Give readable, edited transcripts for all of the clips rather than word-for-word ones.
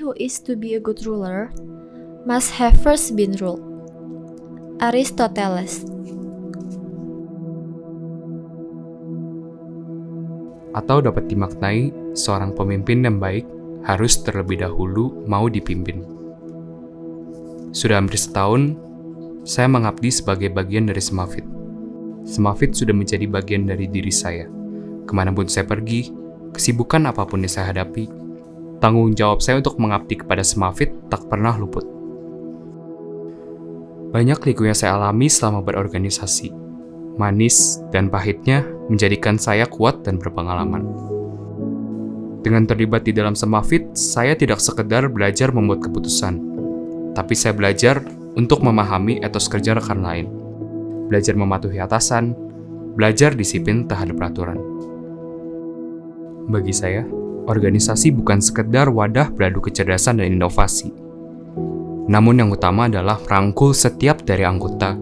who is to be a good ruler must have first been ruled. Aristoteles. Atau dapat dimaknai, seorang pemimpin yang baik harus terlebih dahulu mau dipimpin. Sudah hampir setahun, saya mengabdi sebagai bagian dari Semafit. Semafit sudah menjadi bagian dari diri saya. Kemanapun saya pergi, kesibukan apapun yang saya hadapi, tanggung jawab saya untuk mengabdi kepada Semafit tak pernah luput. Banyak liku yang saya alami selama berorganisasi. Manis dan pahitnya menjadikan saya kuat dan berpengalaman. Dengan terlibat di dalam Semafit, saya tidak sekedar belajar membuat keputusan, tapi saya belajar untuk memahami etos kerja rekan lain, belajar mematuhi atasan, belajar disiplin terhadap peraturan. Bagi saya, organisasi bukan sekedar wadah beradu kecerdasan dan inovasi. Namun yang utama adalah merangkul setiap dari anggota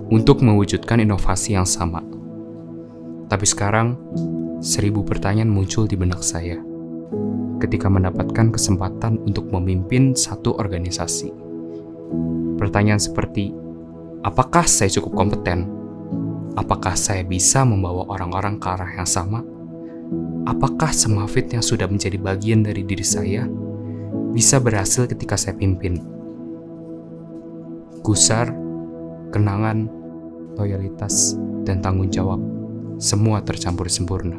untuk mewujudkan inovasi yang sama. Tapi sekarang, 1000 pertanyaan muncul di benak saya ketika mendapatkan kesempatan untuk memimpin satu organisasi. Pertanyaan seperti, apakah saya cukup kompeten? Apakah saya bisa membawa orang-orang ke arah yang sama? Apakah Semafit yang sudah menjadi bagian dari diri saya bisa berhasil ketika saya pimpin? Gusar, kenangan, loyalitas, dan tanggung jawab, semua tercampur sempurna.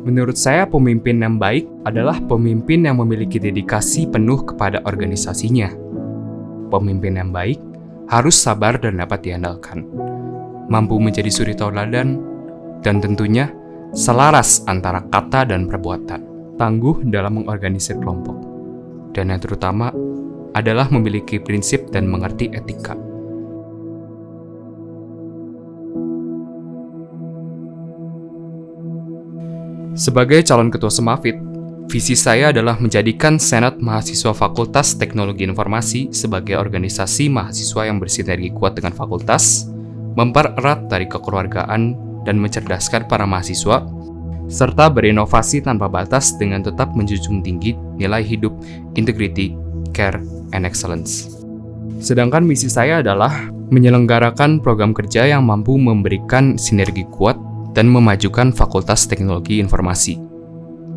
Menurut saya, pemimpin yang baik adalah pemimpin yang memiliki dedikasi penuh kepada organisasinya. Pemimpin yang baik harus sabar dan dapat diandalkan, mampu menjadi suri tauladan, dan tentunya selaras antara kata dan perbuatan, tangguh dalam mengorganisir kelompok, dan yang terutama adalah memiliki prinsip dan mengerti etika. Sebagai calon ketua Semafit, visi saya adalah menjadikan Senat Mahasiswa Fakultas Teknologi Informasi sebagai organisasi mahasiswa yang bersinergi kuat dengan fakultas, mempererat tali kekeluargaan dan mencerdaskan para mahasiswa, serta berinovasi tanpa batas dengan tetap menjunjung tinggi nilai hidup, integrity, care, and excellence. Sedangkan misi saya adalah menyelenggarakan program kerja yang mampu memberikan sinergi kuat dan memajukan Fakultas Teknologi Informasi.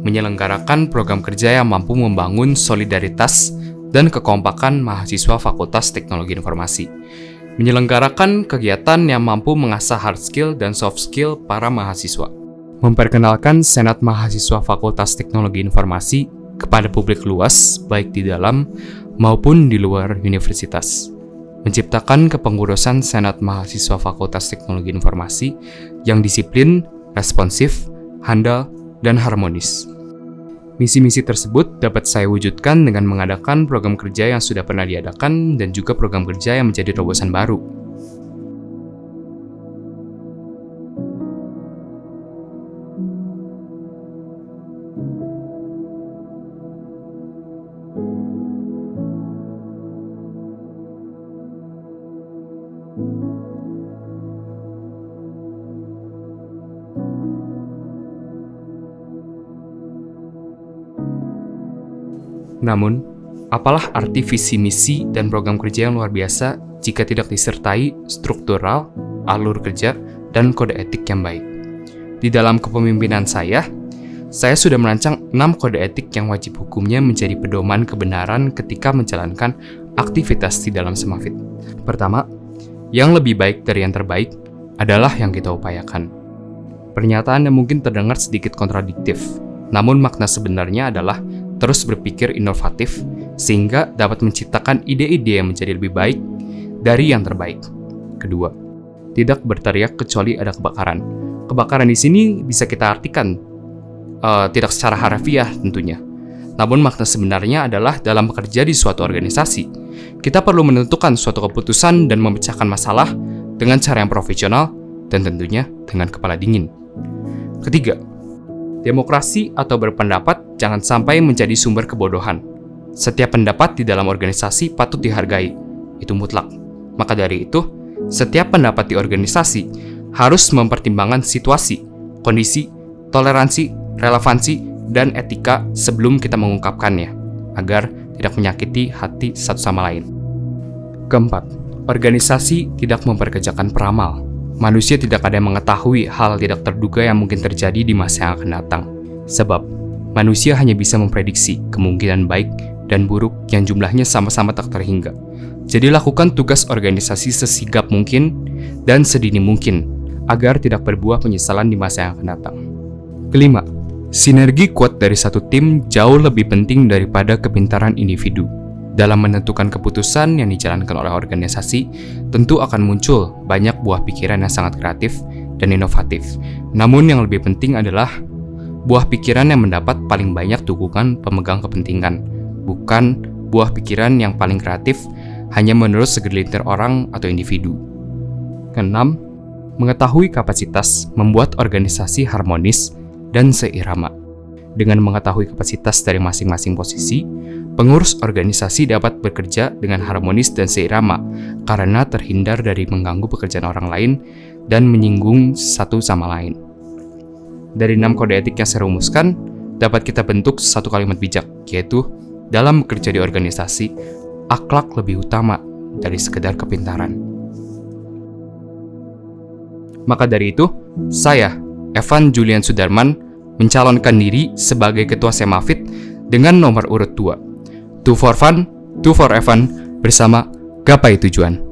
Menyelenggarakan program kerja yang mampu membangun solidaritas dan kekompakan mahasiswa Fakultas Teknologi Informasi. Menyelenggarakan kegiatan yang mampu mengasah hard skill dan soft skill para mahasiswa. Memperkenalkan Senat Mahasiswa Fakultas Teknologi Informasi kepada publik luas, baik di dalam maupun di luar universitas. Menciptakan kepengurusan Senat Mahasiswa Fakultas Teknologi Informasi yang disiplin, responsif, handal, dan harmonis. Misi-misi tersebut dapat saya wujudkan dengan mengadakan program kerja yang sudah pernah diadakan dan juga program kerja yang menjadi terobosan baru. Namun, apalah arti visi misi dan program kerja yang luar biasa jika tidak disertai struktural, alur kerja, dan kode etik yang baik? Di dalam kepemimpinan saya sudah merancang 6 kode etik yang wajib hukumnya menjadi pedoman kebenaran ketika menjalankan aktivitas di dalam Semafit. Pertama, yang lebih baik dari yang terbaik adalah yang kita upayakan. Pernyataan yang mungkin terdengar sedikit kontradiktif, namun makna sebenarnya adalah terus berpikir inovatif sehingga dapat menciptakan ide-ide yang menjadi lebih baik dari yang terbaik. Kedua, tidak berteriak kecuali ada kebakaran. Kebakaran di sini bisa kita artikan tidak secara harfiah tentunya. Namun makna sebenarnya adalah dalam bekerja di suatu organisasi, kita perlu menentukan suatu keputusan dan memecahkan masalah dengan cara yang profesional, dan tentunya dengan kepala dingin. Ketiga, demokrasi atau berpendapat jangan sampai menjadi sumber kebodohan. Setiap pendapat di dalam organisasi patut dihargai, itu mutlak. Maka dari itu, setiap pendapat di organisasi harus mempertimbangkan situasi, kondisi, toleransi, relevansi, dan etika sebelum kita mengungkapkannya, agar tidak menyakiti hati satu sama lain. Keempat, organisasi tidak memperkerjakan peramal. Manusia tidak ada yang mengetahui hal tidak terduga yang mungkin terjadi di masa yang akan datang. Sebab, manusia hanya bisa memprediksi kemungkinan baik dan buruk yang jumlahnya sama-sama tak terhingga. Jadi lakukan tugas organisasi sesigap mungkin dan sedini mungkin, agar tidak berbuah penyesalan di masa yang akan datang. Kelima, sinergi kuat dari satu tim jauh lebih penting daripada kepintaran individu. Dalam menentukan keputusan yang dijalankan oleh organisasi, tentu akan muncul banyak buah pikiran yang sangat kreatif dan inovatif. Namun yang lebih penting adalah buah pikiran yang mendapat paling banyak dukungan pemegang kepentingan, bukan buah pikiran yang paling kreatif hanya menurut segelintir orang atau individu. Keenam, mengetahui kapasitas membuat organisasi harmonis dan seirama. Dengan mengetahui kapasitas dari masing-masing posisi, pengurus organisasi dapat bekerja dengan harmonis dan seirama karena terhindar dari mengganggu pekerjaan orang lain dan menyinggung satu sama lain. Dari 6 kode etik yang saya rumuskan, dapat kita bentuk satu kalimat bijak, yaitu dalam bekerja di organisasi, akhlak lebih utama dari sekedar kepintaran. Maka dari itu, saya, Evan Julian Sudarman, mencalonkan diri sebagai Ketua Semafit dengan nomor urut 2. 2 for Fun, 2 for Evan, bersama Gapai Tujuan.